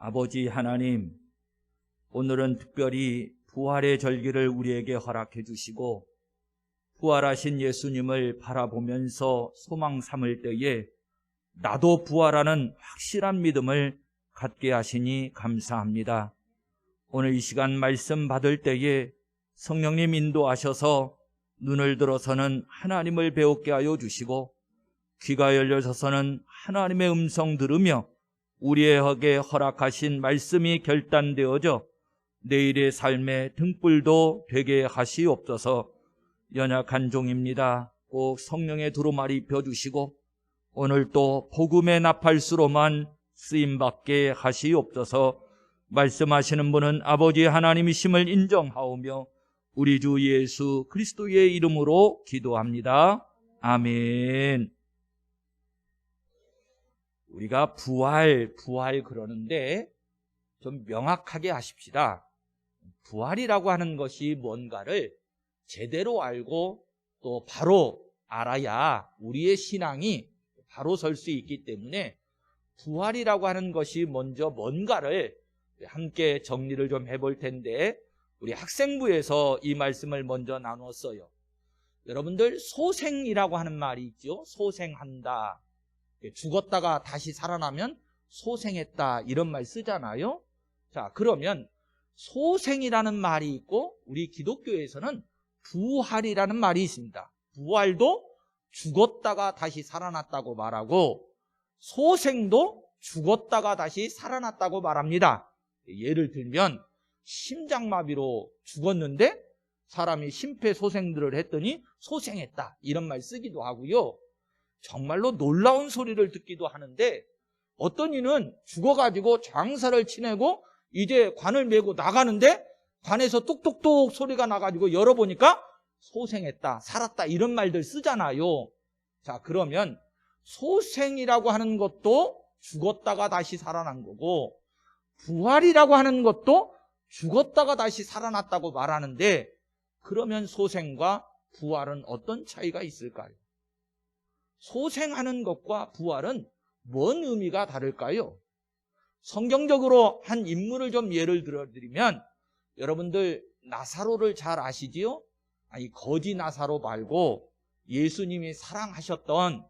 아버지 하나님, 오늘은 특별히 부활의 절기를 우리에게 허락해 주시고 부활하신 예수님을 바라보면서 소망 삼을 때에 나도 부활하는 확실한 믿음을 갖게 하시니 감사합니다. 오늘 이 시간 말씀 받을 때에 성령님 인도하셔서 눈을 들어서는 하나님을 배우게 하여 주시고 귀가 열려서는 하나님의 음성 들으며 우리에게 허락하신 말씀이 결단되어져 내일의 삶의 등불도 되게 하시옵소서. 연약한 종입니다. 꼭 성령의 두루마리 입혀주시고 오늘 또 복음의 나팔수로만 쓰임받게 하시옵소서. 말씀하시는 분은 아버지 하나님이심을 인정하오며 우리 주 예수 그리스도의 이름으로 기도합니다. 아멘. 우리가 부활 그러는데 좀 명확하게 하십시다. 부활이라고 하는 것이 뭔가를 제대로 알고 또 바로 알아야 우리의 신앙이 바로 설 수 있기 때문에 부활이라고 하는 것이 먼저 뭔가를 함께 정리를 좀 해볼 텐데 우리 학생부에서 이 말씀을 먼저 나눴어요. 여러분들 소생이라고 하는 말이 있죠. 소생한다. 죽었다가 다시 살아나면 소생했다 이런 말 쓰잖아요. 자, 그러면 소생이라는 말이 있고 우리 기독교에서는 부활이라는 말이 있습니다. 부활도 죽었다가 다시 살아났다고 말하고 소생도 죽었다가 다시 살아났다고 말합니다. 예를 들면 심장마비로 죽었는데 사람이 심폐소생들을 했더니 소생했다 이런 말 쓰기도 하고요. 정말로 놀라운 소리를 듣기도 하는데 어떤 이는 죽어가지고 장사를 치내고 이제 관을 메고 나가는데 관에서 뚝뚝뚝 소리가 나가지고 열어보니까 소생했다, 살았다 이런 말들 쓰잖아요. 자, 그러면 소생이라고 하는 것도 죽었다가 다시 살아난 거고 부활이라고 하는 것도 죽었다가 다시 살아났다고 말하는데 그러면 소생과 부활은 어떤 차이가 있을까요? 소생하는 것과 부활은 뭔 의미가 다를까요? 성경적으로 한 인물을 좀 예를 들어드리면 여러분들 나사로를 잘 아시지요? 아니 거지 나사로 말고 예수님이 사랑하셨던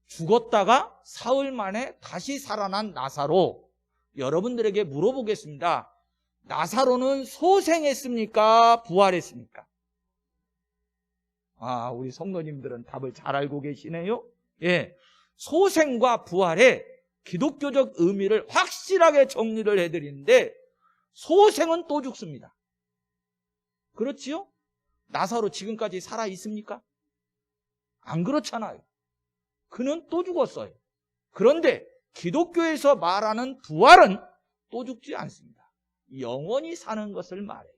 죽었다가 사흘 만에 다시 살아난 나사로 여러분들에게 물어보겠습니다. 나사로는 소생했습니까? 부활했습니까? 우리 성도님들은 답을 잘 알고 계시네요. 예, 소생과 부활의 기독교적 의미를 확실하게 정리를 해드리는데 소생은 또 죽습니다. 그렇지요? 나사로 지금까지 살아 있습니까? 안 그렇잖아요. 그는 또 죽었어요. 그런데 기독교에서 말하는 부활은 또 죽지 않습니다. 영원히 사는 것을 말해요.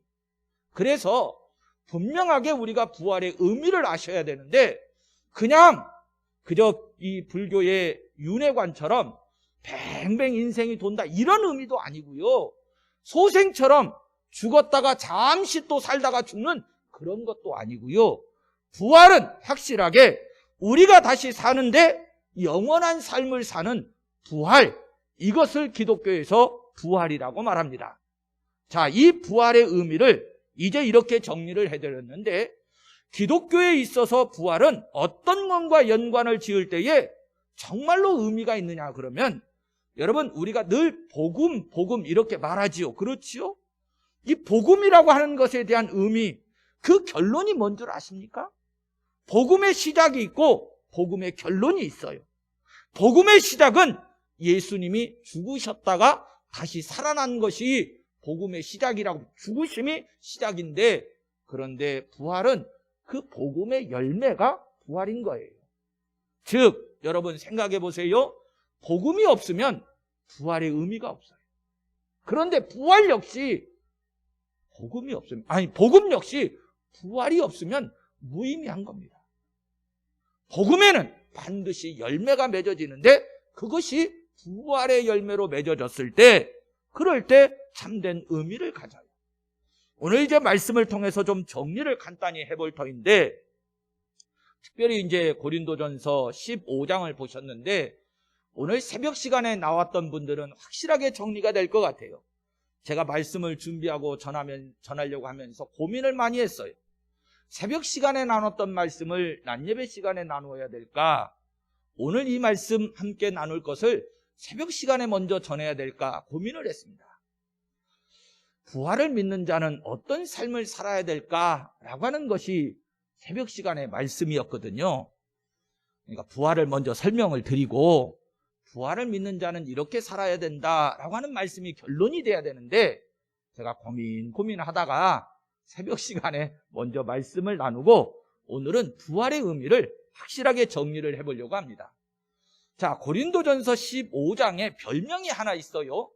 그래서 분명하게 우리가 부활의 의미를 아셔야 되는데 그저 이 불교의 윤회관처럼 뱅뱅 인생이 돈다 이런 의미도 아니고요. 소생처럼 죽었다가 잠시 또 살다가 죽는 그런 것도 아니고요. 부활은 확실하게 우리가 다시 사는데 영원한 삶을 사는 부활, 이것을 기독교에서 부활이라고 말합니다. 자, 이 부활의 의미를 이제 이렇게 정리를 해드렸는데 기독교에 있어서 부활은 어떤 것과 연관을 지을 때에 정말로 의미가 있느냐 그러면 여러분 우리가 늘 복음 이렇게 말하지요. 그렇지요? 이 복음이라고 하는 것에 대한 의미, 그 결론이 뭔 줄 아십니까? 복음의 시작이 있고 복음의 결론이 있어요. 복음의 시작은 예수님이 죽으셨다가 다시 살아난 것이 복음의 시작이라고, 죽으심이 시작인데 그런데 부활은 그 복음의 열매가 부활인 거예요. 즉 여러분 생각해 보세요. 복음이 없으면 부활의 의미가 없어요. 그런데 부활 역시 복음 역시 부활이 없으면 무의미한 겁니다. 복음에는 반드시 열매가 맺어지는데 그것이 부활의 열매로 맺어졌을 때 그럴 때 참된 의미를 가져요. 오늘 이제 말씀을 통해서 좀 정리를 간단히 해볼 터인데 특별히 이제 고린도전서 15장을 보셨는데 오늘 새벽 시간에 나왔던 분들은 확실하게 정리가 될 것 같아요. 제가 말씀을 준비하고 전하려고 하면서 고민을 많이 했어요. 새벽 시간에 나눴던 말씀을 낮 예배 시간에 나누어야 될까? 오늘 이 말씀 함께 나눌 것을 새벽 시간에 먼저 전해야 될까 고민을 했습니다. 부활을 믿는 자는 어떤 삶을 살아야 될까라고 하는 것이 새벽 시간의 말씀이었거든요. 그러니까 부활을 먼저 설명을 드리고 부활을 믿는 자는 이렇게 살아야 된다라고 하는 말씀이 결론이 돼야 되는데 제가 고민하다가 새벽 시간에 먼저 말씀을 나누고 오늘은 부활의 의미를 확실하게 정리를 해보려고 합니다. 자, 고린도전서 15장에 별명이 하나 있어요.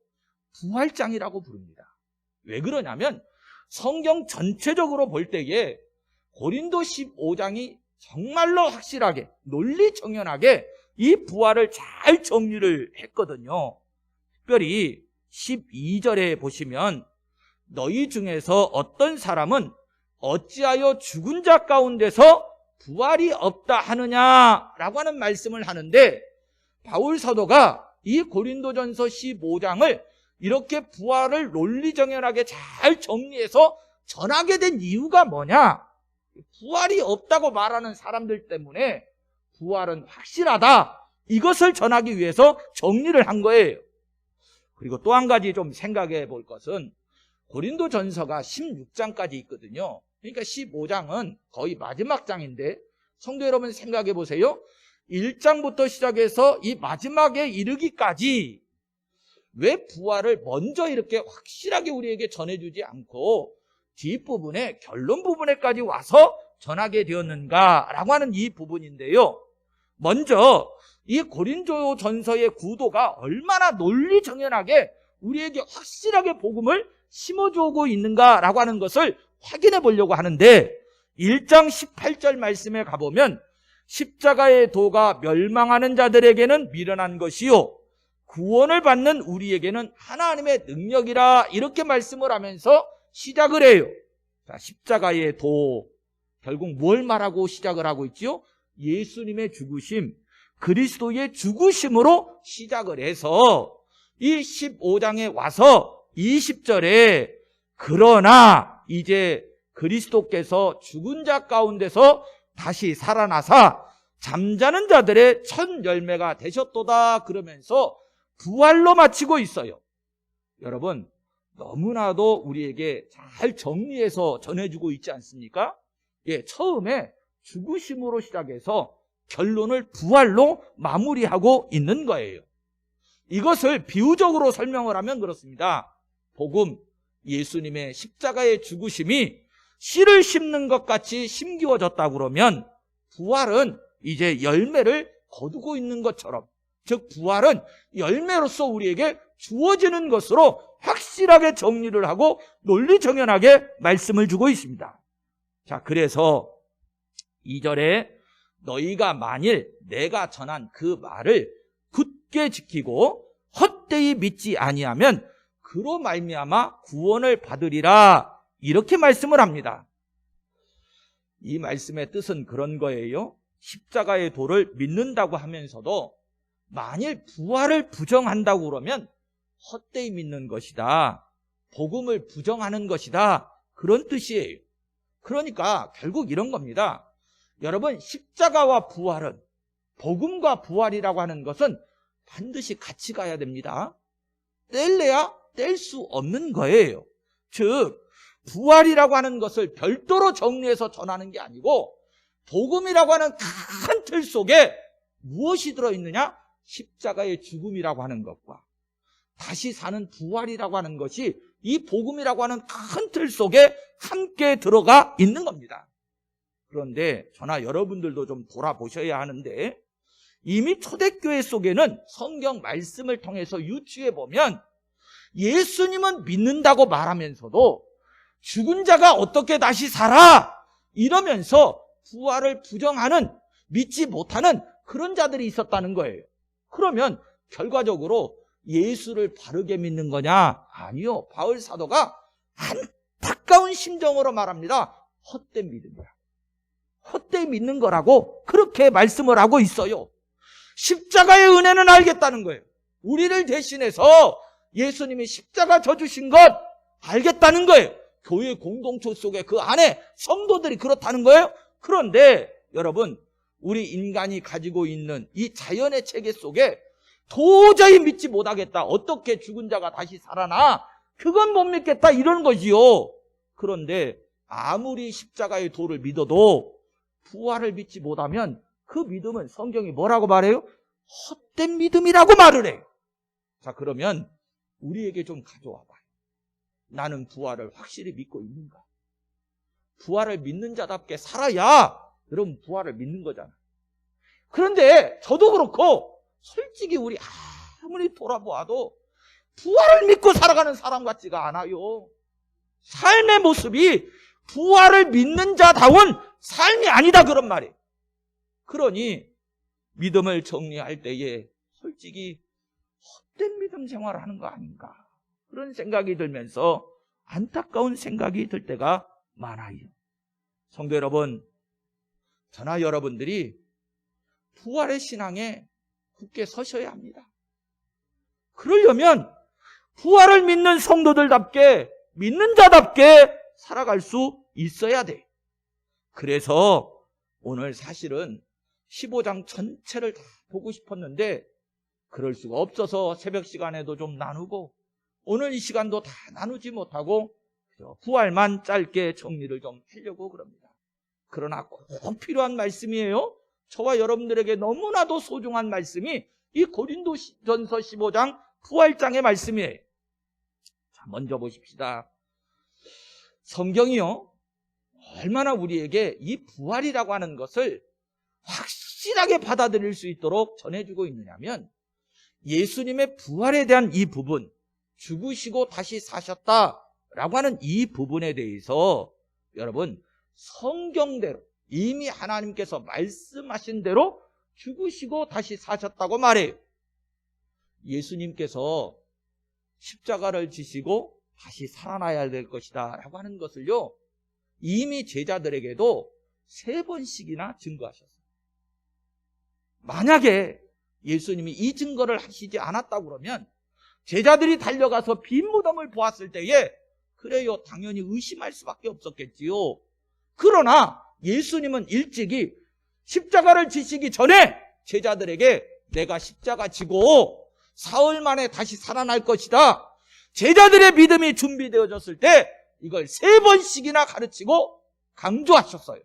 부활장이라고 부릅니다. 왜 그러냐면 성경 전체적으로 볼 때에 고린도 15장이 정말로 확실하게 논리정연하게 이 부활을 잘 정리를 했거든요. 특별히 12절에 보시면 너희 중에서 어떤 사람은 어찌하여 죽은 자 가운데서 부활이 없다 하느냐라고 하는 말씀을 하는데 바울 사도가 이 고린도전서 15장을 이렇게 부활을 논리정연하게 잘 정리해서 전하게 된 이유가 뭐냐? 부활이 없다고 말하는 사람들 때문에 부활은 확실하다. 이것을 전하기 위해서 정리를 한 거예요. 그리고 또 한 가지 좀 생각해 볼 것은 고린도전서가 16장까지 있거든요. 그러니까 15장은 거의 마지막 장인데 성도 여러분 생각해 보세요. 1장부터 시작해서 이 마지막에 이르기까지 왜 부활을 먼저 이렇게 확실하게 우리에게 전해주지 않고 뒷부분에 결론 부분에까지 와서 전하게 되었는가라고 하는 이 부분인데요. 먼저 이 고린도전서의 구도가 얼마나 논리정연하게 우리에게 확실하게 복음을 심어주고 있는가라고 하는 것을 확인해 보려고 하는데 1장 18절 말씀에 가보면 십자가의 도가 멸망하는 자들에게는 미련한 것이요 구원을 받는 우리에게는 하나님의 능력이라 이렇게 말씀을 하면서 시작을 해요. 자, 십자가의 도 결국 뭘 말하고 시작을 하고 있지요? 예수님의 죽으심, 그리스도의 죽으심으로 시작을 해서 이 15장에 와서 20절에 그러나 이제 그리스도께서 죽은 자 가운데서 다시 살아나사 잠자는 자들의 첫 열매가 되셨도다 그러면서 부활로 마치고 있어요. 여러분 너무나도 우리에게 잘 정리해서 전해주고 있지 않습니까? 예, 처음에 죽으심으로 시작해서 결론을 부활로 마무리하고 있는 거예요. 이것을 비유적으로 설명을 하면 그렇습니다. 복음, 예수님의 십자가의 죽으심이 씨를 심는 것 같이 심기워졌다고 그러면 부활은 이제 열매를 거두고 있는 것처럼, 즉 부활은 열매로서 우리에게 주어지는 것으로 확실하게 정리를 하고 논리정연하게 말씀을 주고 있습니다. 자, 그래서 2절에 너희가 만일 내가 전한 그 말을 굳게 지키고 헛되이 믿지 아니하면 그로 말미암아 구원을 받으리라 이렇게 말씀을 합니다. 이 말씀의 뜻은 그런 거예요. 십자가의 도를 믿는다고 하면서도 만일 부활을 부정한다고 그러면 헛되이 믿는 것이다. 복음을 부정하는 것이다. 그런 뜻이에요. 그러니까 결국 이런 겁니다. 여러분 십자가와 부활은 복음과 부활이라고 하는 것은 반드시 같이 가야 됩니다. 뗄래야 뗄 수 없는 거예요. 즉 부활이라고 하는 것을 별도로 정리해서 전하는 게 아니고 복음이라고 하는 큰 틀 속에 무엇이 들어있느냐? 십자가의 죽음이라고 하는 것과 다시 사는 부활이라고 하는 것이 이 복음이라고 하는 큰 틀 속에 함께 들어가 있는 겁니다. 그런데 저나 여러분들도 좀 돌아보셔야 하는데 이미 초대교회 속에는 성경 말씀을 통해서 유추해 보면 예수님은 믿는다고 말하면서도 죽은 자가 어떻게 다시 살아? 이러면서 부활을 부정하는, 믿지 못하는 그런 자들이 있었다는 거예요. 그러면 결과적으로 예수를 바르게 믿는 거냐? 아니요. 바울 사도가 안타까운 심정으로 말합니다. 헛된 믿음이야. 헛되이 믿는 거라고 그렇게 말씀을 하고 있어요. 십자가의 은혜는 알겠다는 거예요. 우리를 대신해서 예수님이 십자가 져주신 것 알겠다는 거예요. 교회 공동체 속에 그 안에 성도들이 그렇다는 거예요. 그런데 여러분, 우리 인간이 가지고 있는 이 자연의 체계 속에 도저히 믿지 못하겠다. 어떻게 죽은 자가 다시 살아나? 그건 못 믿겠다. 이런 거지요. 그런데 아무리 십자가의 도를 믿어도 부활을 믿지 못하면 그 믿음은 성경이 뭐라고 말해요? 헛된 믿음이라고 말을 해요. 자, 그러면 우리에게 좀 가져와 봐요. 나는 부활을 확실히 믿고 있는가? 부활을 믿는 자답게 살아야 여러분 부활을 믿는 거잖아. 그런데 저도 그렇고 솔직히 우리 아무리 돌아보아도 부활을 믿고 살아가는 사람 같지가 않아요. 삶의 모습이 부활을 믿는 자다운 삶이 아니다, 그런 말이에요. 그러니 믿음을 정리할 때에 솔직히 헛된 믿음 생활을 하는 거 아닌가, 그런 생각이 들면서 안타까운 생각이 들 때가 많아요. 성도 여러분, 저나 여러분들이 부활의 신앙에 굳게 서셔야 합니다. 그러려면 부활을 믿는 성도들답게, 믿는 자답게 살아갈 수 있어야 돼. 그래서 오늘 사실은 15장 전체를 다 보고 싶었는데 그럴 수가 없어서 새벽 시간에도 좀 나누고 오늘 이 시간도 다 나누지 못하고 부활만 짧게 정리를 좀 하려고 그럽니다. 그러나 꼭 필요한 말씀이에요. 저와 여러분들에게 너무나도 소중한 말씀이 이 고린도전서 15장 부활장의 말씀이에요. 자, 먼저 보십시다. 성경이요, 얼마나 우리에게 이 부활이라고 하는 것을 확실하게 받아들일 수 있도록 전해주고 있느냐면, 예수님의 부활에 대한 이 부분, 죽으시고 다시 사셨다라고 하는 이 부분에 대해서 여러분 성경대로 이미 하나님께서 말씀하신 대로 죽으시고 다시 사셨다고 말해요. 예수님께서 십자가를 지시고 다시 살아나야 될 것이다 라고 하는 것을요, 이미 제자들에게도 3번씩이나 증거하셨어요. 만약에 예수님이 이 증거를 하시지 않았다고 그러면 제자들이 달려가서 빈 무덤을 보았을 때에 그래요, 당연히 의심할 수밖에 없었겠지요. 그러나 예수님은 일찍이 십자가를 지시기 전에 제자들에게 내가 십자가 지고 사흘 만에 다시 살아날 것이다, 제자들의 믿음이 준비되어졌을 때 이걸 3번씩이나 가르치고 강조하셨어요.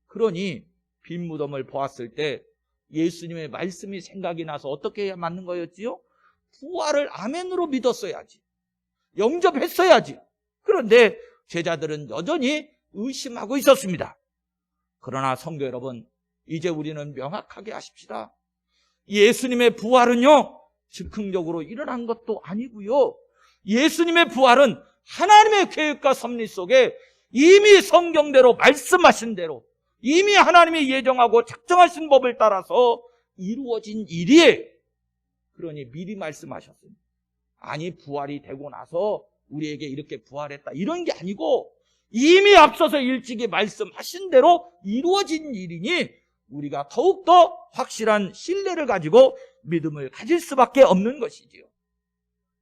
그러니 빈 무덤을 보았을 때 예수님의 말씀이 생각이 나서 어떻게 해야 맞는 거였지요? 부활을 아멘으로 믿었어야지, 영접했어야지. 그런데 제자들은 여전히 의심하고 있었습니다. 그러나 성도 여러분, 이제 우리는 명확하게 아십시다. 예수님의 부활은요, 즉흥적으로 일어난 것도 아니고요, 예수님의 부활은 하나님의 계획과 섭리 속에 이미 성경대로 말씀하신 대로 이미 하나님이 예정하고 작정하신 법을 따라서 이루어진 일이에요. 그러니 미리 말씀하셨습니다. 아니, 부활이 되고 나서 우리에게 이렇게 부활했다, 이런 게 아니고 이미 앞서서 일찍이 말씀하신 대로 이루어진 일이니 우리가 더욱더 확실한 신뢰를 가지고 믿음을 가질 수밖에 없는 것이지요.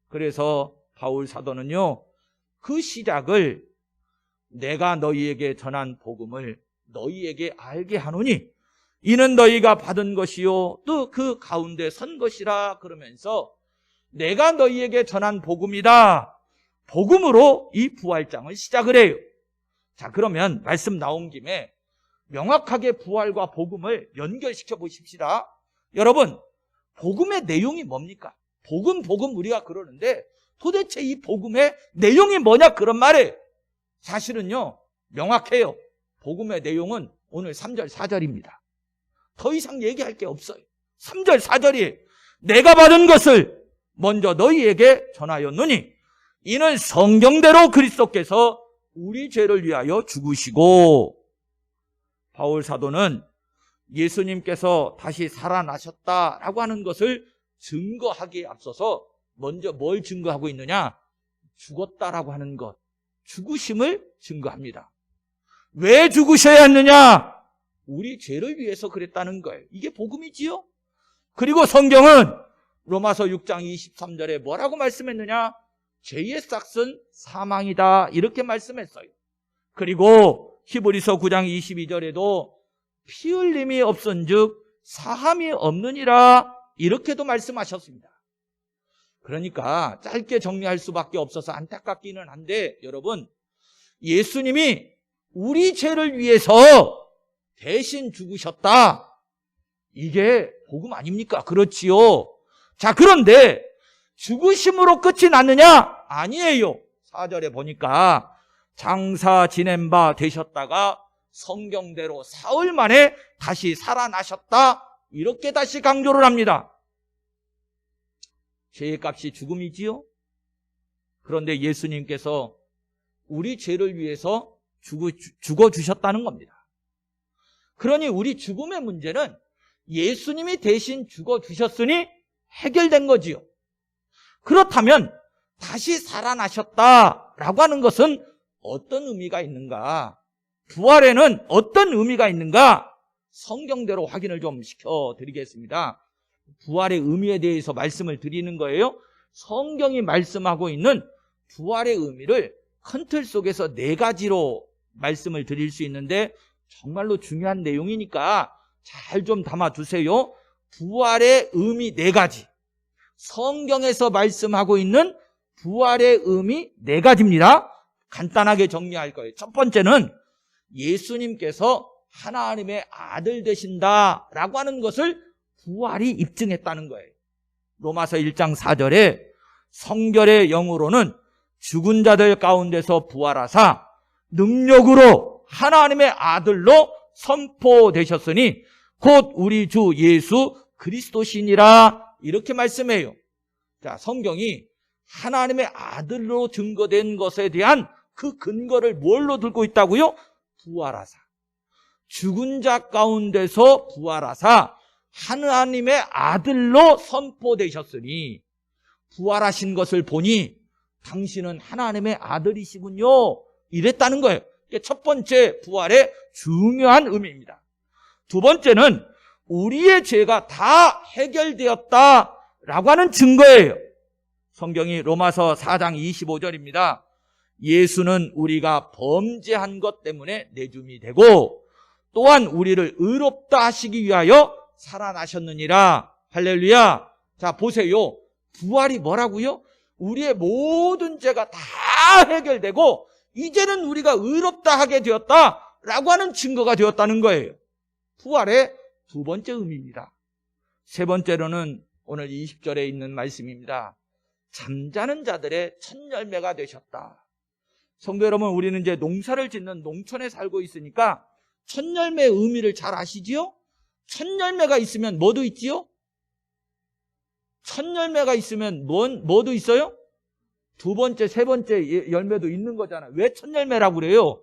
그래서 바울 사도는요, 그 시작을 내가 너희에게 전한 복음을 너희에게 알게 하노니 이는 너희가 받은 것이요 또 그 가운데 선 것이라 그러면서 내가 너희에게 전한 복음이다, 복음으로 이 부활장을 시작을 해요. 자, 그러면 말씀 나온 김에 명확하게 부활과 복음을 연결시켜 보십시다. 여러분, 복음의 내용이 뭡니까? 복음 우리가 그러는데 도대체 이 복음의 내용이 뭐냐, 그런 말이에요. 사실은요, 명확해요. 복음의 내용은 오늘 3절 4절입니다. 더 이상 얘기할 게 없어요. 3절 4절이에요. 내가 받은 것을 먼저 너희에게 전하였노니 이는 성경대로 그리스도께서 우리 죄를 위하여 죽으시고, 바울 사도는 예수님께서 다시 살아나셨다라고 하는 것을 증거하기에 앞서서 먼저 뭘 증거하고 있느냐? 죽었다라고 하는 것, 죽으심을 증거합니다. 왜 죽으셔야 했느냐? 우리 죄를 위해서 그랬다는 거예요. 이게 복음이지요? 그리고 성경은 로마서 6장 23절에 뭐라고 말씀했느냐? 죄의 싹은 사망이다, 이렇게 말씀했어요. 그리고 히브리서 9장 22절에도 피 흘림이 없은즉 사함이 없느니라, 이렇게도 말씀하셨습니다. 그러니까 짧게 정리할 수밖에 없어서 안타깝기는 한데, 여러분, 예수님이 우리 죄를 위해서 대신 죽으셨다, 이게 복음 아닙니까? 그렇지요. 자, 그런데 죽으심으로 끝이 났느냐? 아니에요. 4절에 보니까 장사 지낸 바 되셨다가 성경대로 사흘 만에 다시 살아나셨다, 이렇게 다시 강조를 합니다. 죄의 값이 죽음이지요. 그런데 예수님께서 우리 죄를 위해서 죽어주셨다는 겁니다. 그러니 우리 죽음의 문제는 예수님이 대신 죽어주셨으니 해결된 거지요. 그렇다면 다시 살아나셨다라고 하는 것은 어떤 의미가 있는가? 부활에는 어떤 의미가 있는가? 성경대로 확인을 좀 시켜드리겠습니다. 부활의 의미에 대해서 말씀을 드리는 거예요. 성경이 말씀하고 있는 부활의 의미를 큰 틀 속에서 4가지로 말씀을 드릴 수 있는데, 정말로 중요한 내용이니까 잘 좀 담아두세요. 부활의 의미 4가지. 성경에서 말씀하고 있는 부활의 의미 4가지입니다. 간단하게 정리할 거예요. 첫 번째는 예수님께서 하나님의 아들 되신다라고 하는 것을 부활이 입증했다는 거예요. 로마서 1장 4절에 성결의 영으로는 죽은 자들 가운데서 부활하사 능력으로 하나님의 아들로 선포되셨으니 곧 우리 주 예수 그리스도시니라, 이렇게 말씀해요. 자, 성경이 하나님의 아들로 증거된 것에 대한 그 근거를 뭘로 들고 있다고요? 부활하사, 죽은 자 가운데서 부활하사 하나님의 아들로 선포되셨으니, 부활하신 것을 보니 당신은 하나님의 아들이시군요, 이랬다는 거예요. 이게 첫 번째 부활의 중요한 의미입니다. 두 번째는 우리의 죄가 다 해결되었다라고 하는 증거예요. 성경이 로마서 4장 25절입니다. 예수는 우리가 범죄한 것 때문에 내줌이 되고 또한 우리를 의롭다 하시기 위하여 살아나셨느니라. 할렐루야. 자, 보세요. 부활이 뭐라고요? 우리의 모든 죄가 다 해결되고 이제는 우리가 의롭다 하게 되었다라고 하는 증거가 되었다는 거예요. 부활의 두 번째 의미입니다. 세 번째로는 오늘 20절에 있는 말씀입니다. 잠자는 자들의 첫 열매가 되셨다. 성도 여러분, 우리는 이제 농사를 짓는 농촌에 살고 있으니까 첫 열매의 의미를 잘 아시지요? 첫 열매가 있으면 뭐도 있지요? 첫 열매가 있으면 뭐도 있어요? 두 번째, 세 번째 열매도 있는 거잖아요. 왜 첫 열매라고 그래요?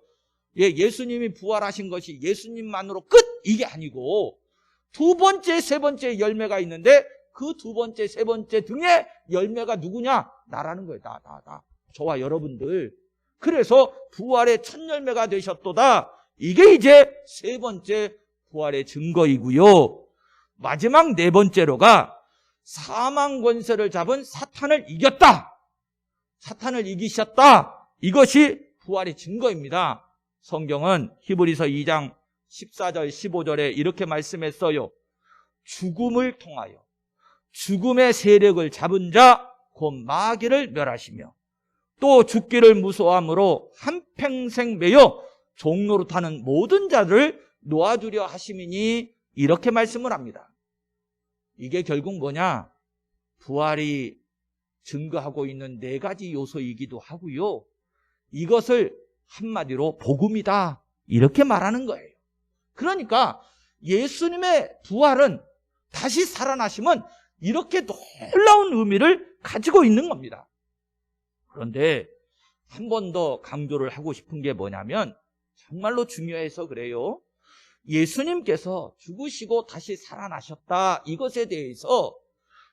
예수님이 부활하신 것이 예수님만으로 끝! 이게 아니고 두 번째, 세 번째 열매가 있는데 그 두 번째, 세 번째 등의 열매가 누구냐? 나라는 거예요. 나. 저와 여러분들. 그래서 부활의 첫 열매가 되셨도다. 이게 이제 세 번째 부활의 증거이고요. 마지막 네 번째로가 사망 권세를 잡은 사탄을 이겼다. 사탄을 이기셨다. 이것이 부활의 증거입니다. 성경은 히브리서 2장 14절 15절에 이렇게 말씀했어요. 죽음을 통하여 죽음의 세력을 잡은 자 곧 마귀를 멸하시며 또 죽기를 무서워함으로 한평생 매여 종노릇하는 모든 자를 놓아주려 하심이니, 이렇게 말씀을 합니다. 이게 결국 뭐냐? 부활이 증거하고 있는 네 가지 요소이기도 하고요. 이것을 한마디로 복음이다, 이렇게 말하는 거예요. 그러니까 예수님의 부활은, 다시 살아나심은 이렇게 놀라운 의미를 가지고 있는 겁니다. 그런데 한 번 더 강조를 하고 싶은 게 뭐냐면, 정말로 중요해서 그래요. 예수님께서 죽으시고 다시 살아나셨다, 이것에 대해서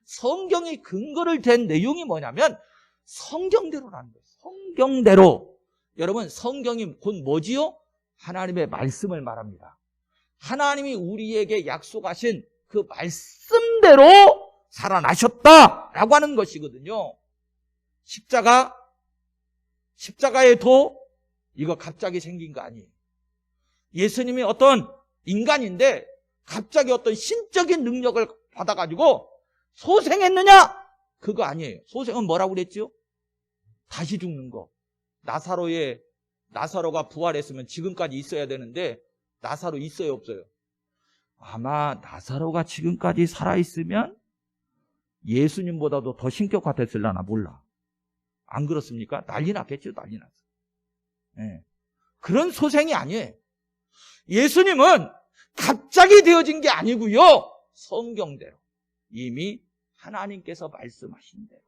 성경이 근거를 댄 내용이 뭐냐면 성경대로라는 거예요. 성경대로. 여러분, 성경이 곧 뭐지요? 하나님의 말씀을 말합니다. 하나님이 우리에게 약속하신 그 성경대로 살아나셨다라고 하는 것이거든요. 십자가의 도, 이거 갑자기 생긴 거 아니에요. 예수님이 어떤 인간인데 갑자기 어떤 신적인 능력을 받아가지고 소생했느냐? 그거 아니에요. 소생은 뭐라고 그랬죠? 다시 죽는 거. 나사로가 부활했으면 지금까지 있어야 되는데 나사로 있어요, 없어요? 아마 나사로가 지금까지 살아있으면 예수님보다도 더 신격화됐을라나 몰라. 안 그렇습니까? 난리 났겠죠, 난리 났어. 네. 그런 소생이 아니에요. 예수님은 갑자기 되어진 게 아니고요. 성경대로 이미 하나님께서 말씀하신 대로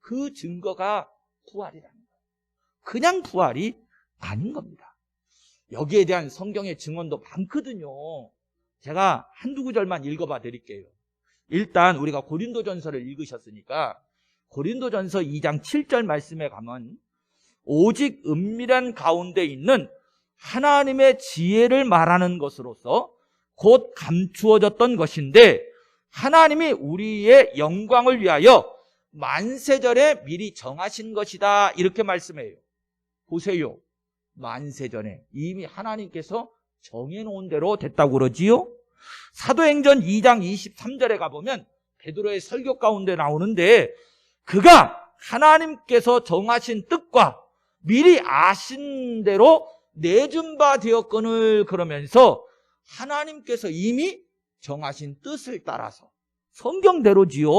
그 증거가 부활이라는 거예요. 그냥 부활이 아닌 겁니다. 여기에 대한 성경의 증언도 많거든요. 제가 한두 구절만 읽어봐 드릴게요. 일단 우리가 고린도전서를 읽으셨으니까 고린도전서 2장 7절 말씀에 가면 오직 은밀한 가운데 있는 하나님의 지혜를 말하는 것으로서 곧 감추어졌던 것인데 하나님이 우리의 영광을 위하여 만세전에 미리 정하신 것이다, 이렇게 말씀해요. 보세요. 만세전에 이미 하나님께서 정해놓은 대로 됐다고 그러지요. 사도행전 2장 23절에 가보면 베드로의 설교 가운데 나오는데 그가 하나님께서 정하신 뜻과 미리 아신 대로 내준 바 되었거늘, 그러면서 하나님께서 이미 정하신 뜻을 따라서 성경대로지요.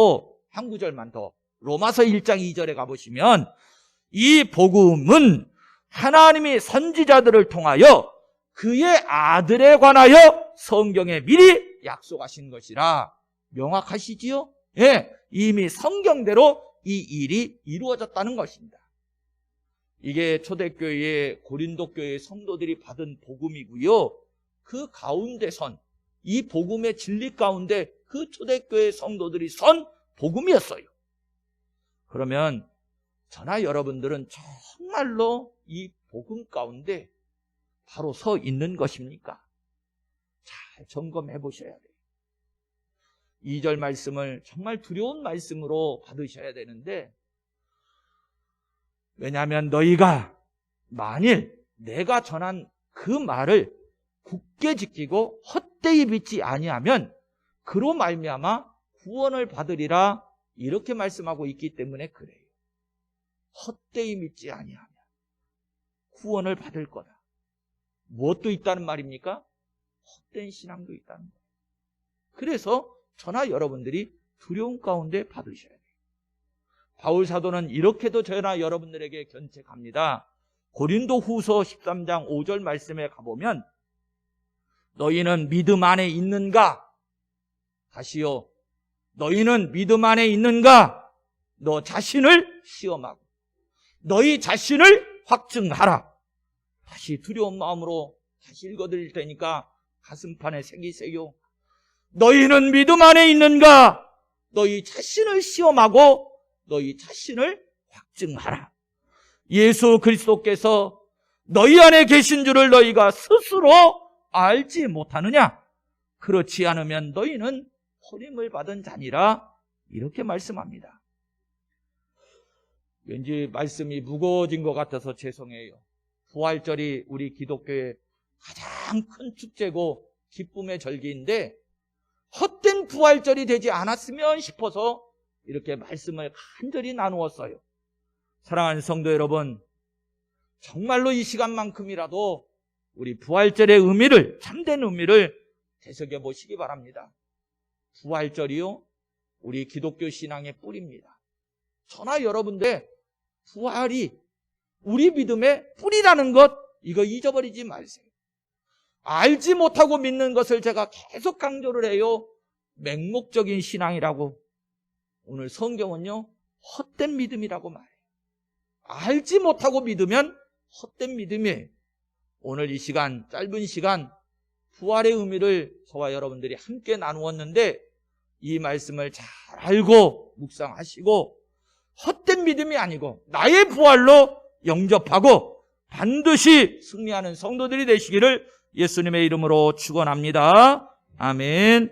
한 구절만 더, 로마서 1장 2절에 가보시면 이 복음은 하나님이 선지자들을 통하여 그의 아들에 관하여 성경에 미리 약속하신 것이라. 명확하시지요? 예, 이미 성경대로 이 일이 이루어졌다는 것입니다. 이게 초대교회의 고린도교회 성도들이 받은 복음이고요. 그 가운데 이 복음의 진리 가운데 그 초대교회 성도들이 선 복음이었어요. 그러면 저나 여러분들은 정말로 이 복음 가운데 바로 서 있는 것입니까? 잘 점검해 보셔야 돼요. 2절 말씀을 정말 두려운 말씀으로 받으셔야 되는데, 왜냐하면 너희가 만일 내가 전한 그 말을 굳게 지키고 헛되이 믿지 아니하면 그로 말미암아 구원을 받으리라, 이렇게 말씀하고 있기 때문에 그래요. 헛되이 믿지 아니하면 구원을 받을 거다. 무엇도 있다는 말입니까? 헛된 신앙도 있다는 거예요. 그래서 저나 여러분들이 두려움 가운데 받으셔야 돼요. 바울 사도는 이렇게도 저나 여러분들에게 견책합니다. 고린도 후서 13장 5절 말씀에 가보면 너희는 믿음 안에 있는가? 다시요. 너희는 믿음 안에 있는가? 너 자신을 시험하고 너희 자신을 확증하라. 다시 두려운 마음으로 다시 읽어드릴 테니까 가슴판에 새기세요. 너희는 믿음 안에 있는가? 너희 자신을 시험하고 너희 자신을 확증하라. 예수 그리스도께서 너희 안에 계신 줄을 너희가 스스로 알지 못하느냐? 그렇지 않으면 너희는 버림을 받은 자니라, 이렇게 말씀합니다. 왠지 말씀이 무거워진 것 같아서 죄송해요. 부활절이 우리 기독교의 가장 큰 축제고 기쁨의 절기인데 헛된 부활절이 되지 않았으면 싶어서 이렇게 말씀을 간절히 나누었어요. 사랑하는 성도 여러분, 정말로 이 시간만큼이라도 우리 부활절의 의미를, 참된 의미를 되새겨 보시기 바랍니다. 부활절이요, 우리 기독교 신앙의 뿌리입니다. 저나 여러분들의 부활이 우리 믿음의 뿌리라는 것, 이거 잊어버리지 마세요. 알지 못하고 믿는 것을 제가 계속 강조를 해요. 맹목적인 신앙이라고. 오늘 성경은요, 헛된 믿음이라고 말해요. 알지 못하고 믿으면 헛된 믿음이에요. 오늘 이 시간, 짧은 시간, 부활의 의미를 저와 여러분들이 함께 나누었는데 이 말씀을 잘 알고 묵상하시고 헛된 믿음이 아니고 나의 부활로 영접하고 반드시 승리하는 성도들이 되시기를 예수님의 이름으로 축원합니다. 아멘.